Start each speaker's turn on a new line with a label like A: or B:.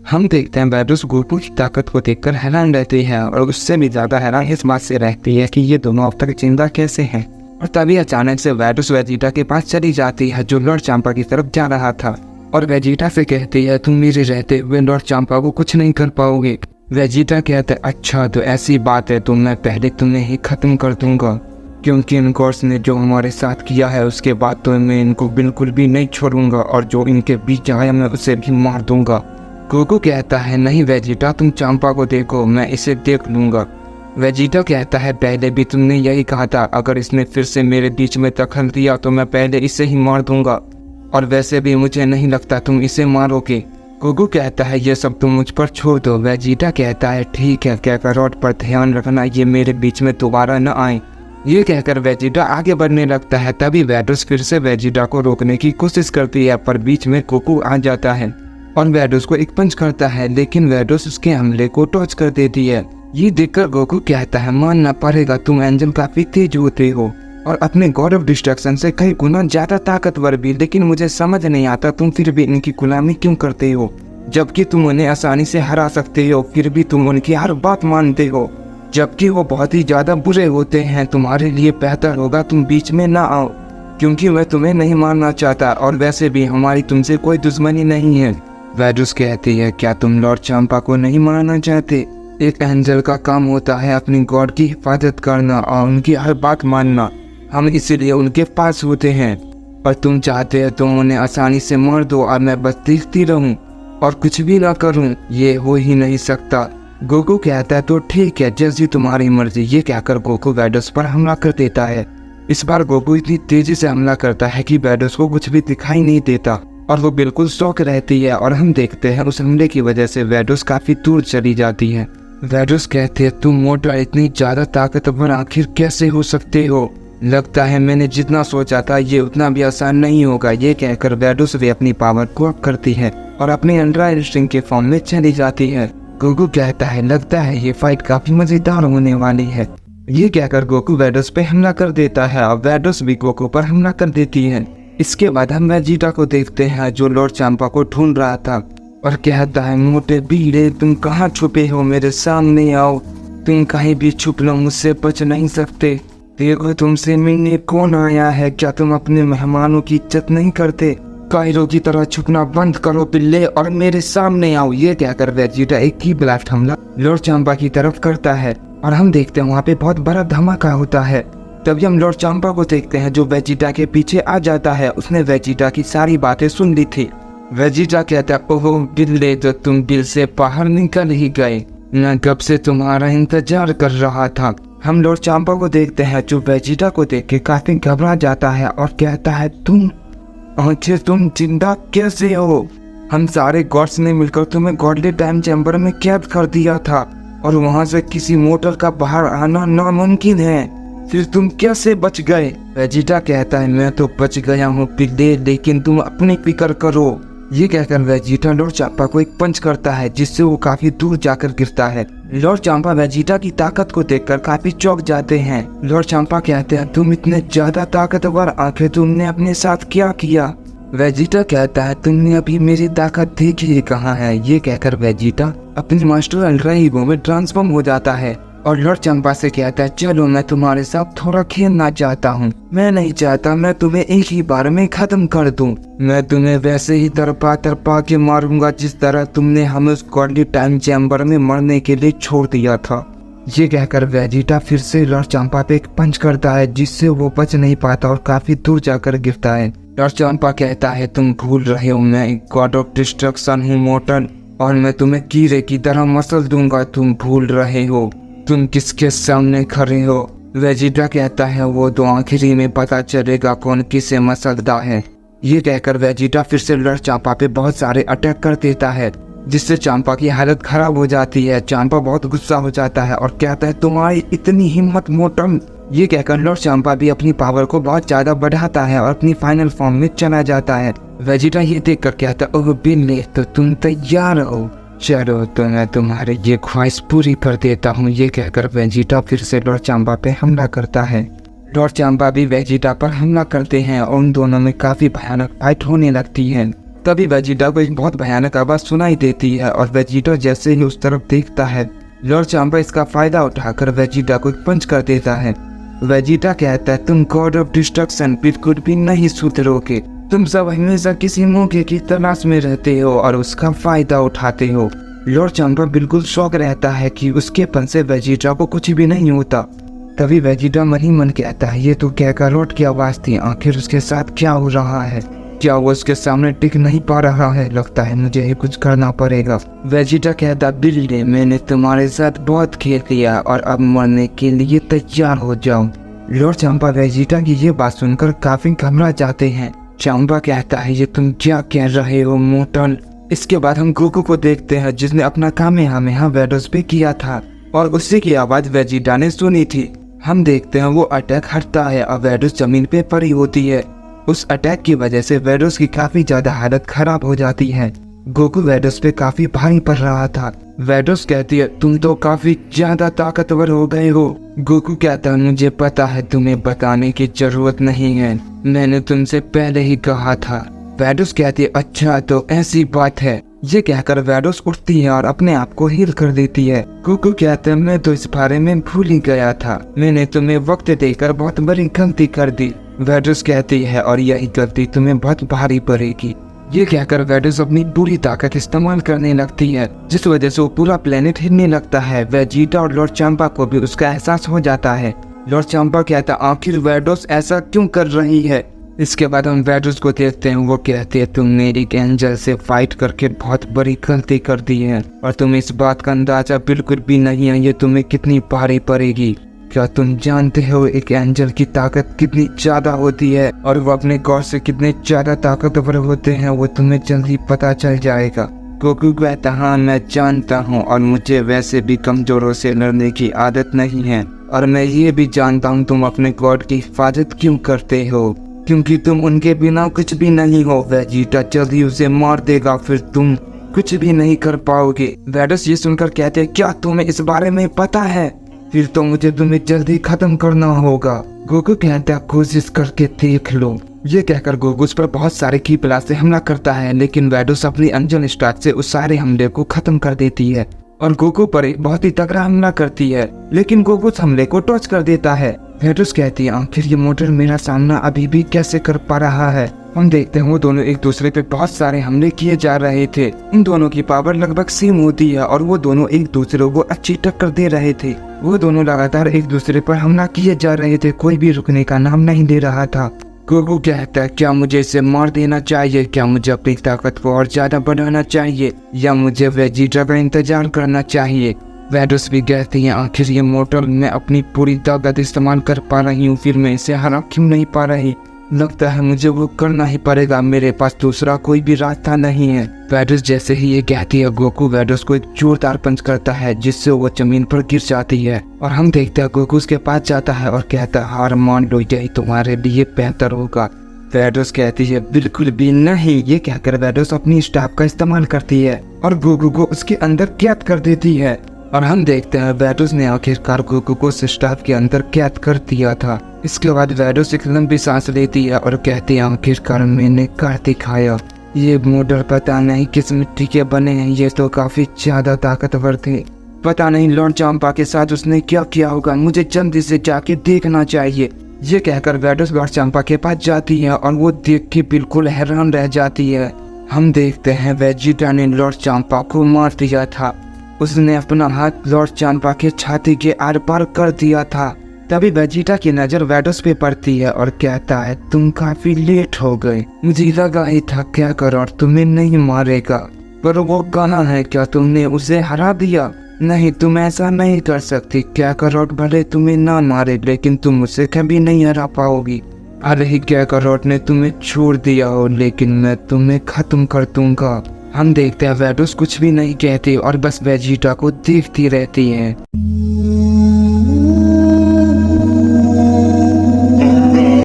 A: हम देखते हैं वेडोस गोकू की ताकत को देखकर हैरान रहती है और उससे भी ज्यादा हैरान इस बात से रहती है कि ये दोनों अब तक जिंदा कैसे हैं। और तभी अचानक से वेडोस वेजिटा के पास चली जाती है जो लॉर्ड चांपा की तरफ जा रहा था और वेजिटा से कहती है तुम मेरे रहते हुए लॉर्ड चांपा को कुछ नहीं कर पाओगे। वेजिटा कहता है अच्छा तो ऐसी बात है तो मैं पहले तुम्हें ही खत्म कर दूंगा, क्योंकि इन गॉड्स ने जो हमारे साथ किया है उसके बाद तो मैं इनको बिल्कुल भी नहीं छोड़ूंगा और जो इनके बीच आया मैं उसे भी मार दूंगा। गोकू कहता है नहीं वेजिटा तुम चांपा को देखो, मैं इसे देख लूंगा। वेजिटा कहता है पहले भी तुमने यही कहा था, अगर इसने फिर से मेरे बीच में दखल दिया तो मैं पहले इसे ही मार दूंगा और वैसे भी मुझे नहीं लगता तुम इसे मारोगे। गोकू कहता है ये सब तुम मुझ पर छोड़ दो। वेजिटा कहता है ठीक है, कैकारोट पर ध्यान रखना ये मेरे बीच में दोबारा न आए। ये कहकर वेजिटा आगे बढ़ने लगता है। तभी वेडोस फिर से वेजिटा को रोकने की कोशिश करती है पर बीच में गोकू आ जाता है और वेडोस को एक पंच करता है, लेकिन वेडोस उसके हमले को टॉच कर देती है। ये देखकर गोकू कहता है मानना पड़ेगा तुम एंजल काफी तेज होते हो और अपने गॉड ऑफ डिस्ट्रक्शन से कई गुना ज्यादा ताकतवर भी, लेकिन मुझे समझ नहीं आता तुम फिर भी इनकी गुलामी क्यों करते हो, जबकि तुम उन्हें आसानी से हरा सकते हो फिर भी तुम उनकी हर बात मानते हो, जबकि वो बहुत ही ज्यादा बुरे होते हैं। तुम्हारे लिए बेहतर होगा तुम बीच में ना आओ, क्योंकि मैं तुम्हें नहीं मारना चाहता और वैसे भी हमारी तुमसे कोई दुश्मनी नहीं है। वेडोस कहती है क्या तुम लॉर्ड चांपा को नहीं मारना चाहते? एक एंजल का काम होता है अपनी गॉड की हिफाजत करना और उनकी हर बात मानना, हम इसीलिए उनके पास होते हैं। और तुम चाहते हो तुम उन्हें आसानी से मार दो और मैं बस देखती रहूं और कुछ भी ना करूं, ये हो ही नहीं सकता। गोकू कहता है तो ठीक है जैसी तुम्हारी मर्जी। ये कहकर गोकू वेडोस पर हमला कर देता है। इस बार गोकू इतनी तेजी से हमला करता है कि वेडोस को कुछ भी दिखाई नहीं देता और वो बिल्कुल शॉक रहती है और हम देखते हैं उस हमले की वजह से वेडोस काफी दूर चली जाती है। वेडोस कहते हैं तुम मोटा इतनी ज्यादा ताकतवर आखिर कैसे हो सकते हो, लगता है मैंने जितना सोचा था ये उतना भी आसान नहीं होगा। ये कहकर वेडोस भी अपनी पावर को अप करती है और अपने अंडर स्ट्रिंग के फॉर्म में चली जाती है। गोकू कहता है लगता है ये फाइट काफी मजेदार होने वाली है। ये कहकर गोकू वेडोस पे हमला कर देता है और वेडोस भी गोकू पर हमला कर देती है। इसके बाद हम वेजिटा को देखते हैं जो लॉर्ड चांपा को ढूंढ रहा था और कहता है मोटे बीड़े तुम कहाँ छुपे हो, मेरे सामने आओ, तुम कहीं भी छुप लो मुझसे बच नहीं सकते। देखो तुमसे मिलने कौन आया है, क्या तुम अपने मेहमानों की इज्जत नहीं करते? कायरो की तरह छुपना बंद करो पिल्ले और मेरे सामने आओ। ये कहकर वेजिटा एक की ब्लास्ट हमला लॉर्ड चांपा की तरफ करता है और हम देखते हैं वहाँ पे बहुत बड़ा धमाका होता है। तभी हम लॉर्ड चांपा को देखते हैं जो वेजिटा के पीछे आ जाता है। उसने वेजिटा की सारी बातें सुन ली थी। वेजिटा कहता है ओहो बिल्ले तो तुम दिल से बाहर निकल ही गए, मैं कब से तुम्हारा इंतजार कर रहा था। हम लॉर्ड चांपा को देखते हैं जो वेजिटा को देख के काफी घबरा जाता है और कहता है तुम आखिर तुम जिंदा कैसे हो? हम सारे गॉड्स ने मिलकर तुम्हें गॉडली टाइम चैम्बर में कैद कर दिया था और वहाँ से किसी मोटर का बाहर आना नामुमकिन है, फिर तुम कैसे बच गए? वेजिटा कहता है मैं तो बच गया हूँ पिल्ले, लेकिन तुम अपनी फिक्र करो। ये कहकर वेजिटा लॉर्ड चांपा को एक पंच करता है जिससे वो काफी दूर जाकर गिरता है। लॉर्ड चांपा वेजिटा की ताकत को देखकर काफी चौंक जाते हैं। लॉर्ड चांपा कहते हैं तुम इतने ज्यादा ताकतवर, आखिर तुमने अपने साथ क्या किया? वेजिटा कहता है तुमने अभी मेरी ताकत देखी कहाँ है। ये कहकर वेजिटा अपने मास्टर अल्ट्रा ईगो में ट्रांसफॉर्म हो जाता है और लॉर्ड चांपा से कहता है चलो मैं तुम्हारे साथ थोड़ा खेलना चाहता हूँ। मैं नहीं चाहता मैं तुम्हें एक ही बार में खत्म कर दूं, मैं तुम्हें वैसे ही तरपा के मारूंगा जिस तरह तुमने हमें उस गॉडली टाइम चैम्बर में मरने के लिए छोड़ दिया था। ये कहकर वेजिटा फिर से लॉर्ड चांपा पे एक पंच करता है जिससे वो बच नहीं पाता और काफी दूर जाकर गिरता है। लॉर्ड चांपा कहता है तुम भूल रहे हो मैं एक गॉड ऑफ डिस्ट्रक्शन हूँ मोटन, और मैं तुम्हें कीड़े की तरह मसल दूंगा। तुम भूल रहे हो तुम किसके सामने खड़े हो? वेजिटा कहता है वो तो आखिरी में पता चलेगा कौन किसे मसलता है। ये कहकर वेजिटा फिर से लॉर्ड चांपा पे बहुत सारे अटैक कर देता है जिससे चांपा की हालत खराब हो जाती है। चांपा बहुत गुस्सा हो जाता है और कहता है तुम्हारी इतनी हिम्मत मोटम। ये कहकर लॉर्ड चांपा भी अपनी पावर को बहुत ज्यादा बढ़ाता है और अपनी फाइनल फॉर्म में चला जाता है। वेजिटा ये देखकर कहता है ओह बिल्ले तो तुम तैयार हो, चलो तो मैं तुम्हारे ये ख्वाहिश पूरी कर देता हूँ। ये कहकर वेजिटा फिर से लॉर्ड चांपा पे हमला करता है। लॉर्ड चांपा भी वेजिटा पर हमला करते हैं और उन दोनों में काफी भयानक फाइट होने लगती है। तभी वेजिटा को एक बहुत भयानक आवाज सुनाई देती है और वेजिटा जैसे ही उस तरफ देखता है, लॉर्ड चांपा इसका फायदा उठाकर वेजिटा को एक पंच कर देता है। वेजिटा कहता है, तुम गॉड ऑफ डिस्ट्रक्शन बिल्कुल भी नहीं सुधरोगे। तुम सब हमेशा किसी मौके की तलाश में रहते हो और उसका फायदा उठाते हो। लॉर्ड चांपा बिल्कुल शौक रहता है कि उसके पंच से वेजिटा को कुछ भी नहीं होता। तभी वेजिटा मन ही मन कहता है, ये तो कैकारोट की आवाज थी, आखिर उसके साथ क्या हो रहा है? क्या वो उसके सामने टिक नहीं पा रहा है? लगता है मुझे ही कुछ करना पड़ेगा। वेजिटा कहता, बिल्ली मैंने तुम्हारे साथ बहुत खेल लिया और अब मरने के लिए तैयार हो जाओ। लॉर्ड चांपा वेजिटा की ये बात सुनकर काफी घबरा जाते हैं। चांपा कहता है, ये तुम क्या कह रहे हो मोटल? इसके बाद हम गोकू को देखते हैं जिसने अपना कामेहामेहा वेडोस पे किया था और उसी की आवाज वेजिटा ने सुनी थी। हम देखते हैं वो अटैक हटता है और वेडोस जमीन पे पड़ी होती है। उस अटैक की वजह से वेडोस की काफी ज्यादा हालत खराब हो जाती है। गोकू वेडोस पे काफी भारी पड़ रहा था। वेडोस कहती है, तुम तो काफी ज्यादा ताकतवर हो गए हो। गोकू कहता है, मुझे पता है, तुम्हें बताने की जरूरत नहीं है, मैंने तुमसे पहले ही कहा था। वेडोस कहती है, अच्छा तो ऐसी बात है। ये कहकर वेडोस उठती है और अपने आप को हील कर देती है। गोकू कहते हैं, मैं तो इस बारे में भूल ही गया था, मैंने तुम्हें वक्त देकर बहुत बड़ी गलती कर दी। वेडोस कहती है, और यही गलती तुम्हें बहुत भारी पड़ेगी। ये कहकर वेडोस अपनी पूरी ताकत इस्तेमाल करने लगती है, जिस वजह से वो पूरा प्लेनेट हिलने लगता है। वेजिटा और लॉर्ड चांपा को भी उसका एहसास हो जाता है। लॉर्ड चांपा कहता, आखिर वेडोस ऐसा क्यों कर रही है? इसके बाद हम वेडोस को देखते हैं। वो कहते हैं, तुमने एक एंजल से फाइट करके बहुत बड़ी गलती कर दी है और तुम इस बात का अंदाजा बिल्कुल भी नहीं है ये तुम्हें कितनी भारी पड़ेगी। क्या तुम जानते हो एक एंजल की ताकत कितनी ज्यादा होती है और वो अपने गॉड से कितने ज्यादा ताकतवर होते हैं? वो तुम्हें जल्दी पता चल जाएगा। गोकू कहता, हाँ मैं जानता हूँ और मुझे वैसे भी कमजोरों से लड़ने की आदत नहीं है और मैं ये भी जानता हूँ तुम अपने गॉड की हिफाजत क्यों करते हो, क्योंकि तुम उनके बिना कुछ भी नहीं हो। वेजिटा जल्दी उसे मार देगा, फिर तुम कुछ भी नहीं कर पाओगे। वेडोस ये सुनकर कहते हैं, क्या तुम्हें इस बारे में पता है? फिर तो मुझे तुम्हें जल्दी खत्म करना होगा। गोकू कहता है, कोशिश करके देख लो। ये कहकर गोकू उस पर बहुत सारे की ब्लास्ट से हमला करता है, लेकिन वेडोस अपनी अंजन स्टार्ट से उस सारे हमले को खत्म कर देती है और गोकू पर एक बहुत ही तगड़ा हमला करती है, लेकिन गोकू उस हमले को टॉर्च कर देता है। वेडोस कहती है, आखिर ये मोटर मेरा सामना अभी भी कैसे कर पा रहा है? हम देखते हैं वो दोनों एक दूसरे पे बहुत सारे हमले किए जा रहे थे। इन दोनों की पावर लगभग सेम होती है और वो दोनों एक दूसरे को अच्छी टक्कर दे रहे थे। वो दोनों लगातार एक दूसरे पर हमला किए जा रहे थे, कोई भी रुकने का नाम नहीं दे रहा था। गोकू कहता है, क्या मुझे इसे मार देना चाहिए? क्या मुझे अपनी ताकत को और ज्यादा बढ़ाना चाहिए या मुझे वेजिटा का इंतजार करना चाहिए? वेडोस भी कहती है, आखिर ये मोटर मैं अपनी पूरी ताकत इस्तेमाल कर पा रही हूँ, फिर मैं इसे हरा क्यों नहीं पा रही? लगता है मुझे वो करना ही पड़ेगा, मेरे पास दूसरा कोई भी रास्ता नहीं है। वेडोस जैसे ही ये कहती है, गोकू वेडोस को एक जोरदार पंच करता है जिससे वो जमीन पर गिर जाती है और हम देखते हैं गोकू उसके पास जाता है और कहता है, हार मान लो, यही तुम्हारे लिए बेहतर होगा। वेडोस कहती है, बिल्कुल भी नहीं। ये कहकर वेडोस अपनी स्टाफ का इस्तेमाल करती है और गोकू को उसके अंदर कैद कर देती है और हम देखते हैं वेडोस ने आखिरकार गोकू को स्टाफ के अंदर कैद कर दिया था। इसके बाद वेडोस एक लंबी सांस लेती है और कहती है, आखिरकार मैंने कर दिखाया। ये मोटर पता नहीं किस मिट्टी के बने हैं, ये तो काफी ज्यादा ताकतवर थे। पता नहीं लॉर्ड चांपा के साथ उसने क्या किया होगा, मुझे जल्दी से जाके देखना चाहिए। ये कहकर वेडोस लॉर्ड चांपा के पास जाती है और वो देख के बिल्कुल हैरान रह जाती है। हम देखते हैं वेजिटा ने लॉर्ड चांपा को मार दिया था। उसने अपना हाथ लॉर्ड चांपा के छाती के आर पार कर दिया था। तभी वेजिटा की नजर वेडोस पे पड़ती है और कहता है, तुम काफी लेट हो गए, मुझे लगा ही था क्या करो तुम्हें नहीं मारेगा, पर वो कहाँ है? क्या तुमने उसे हरा दिया? नहीं, तुम ऐसा नहीं कर सकती। क्या करोट भले तुम्हें ना मारे, लेकिन तुम उसे कभी नहीं हरा पाओगी। अरे ही क्या करोट ने तुम्हें छोड़ दिया हो, लेकिन मैं तुम्हें खत्म कर दूंगा। हम देखते हैं वेडोस कुछ भी नहीं कहती और बस वेजिटा को देखती रहती है।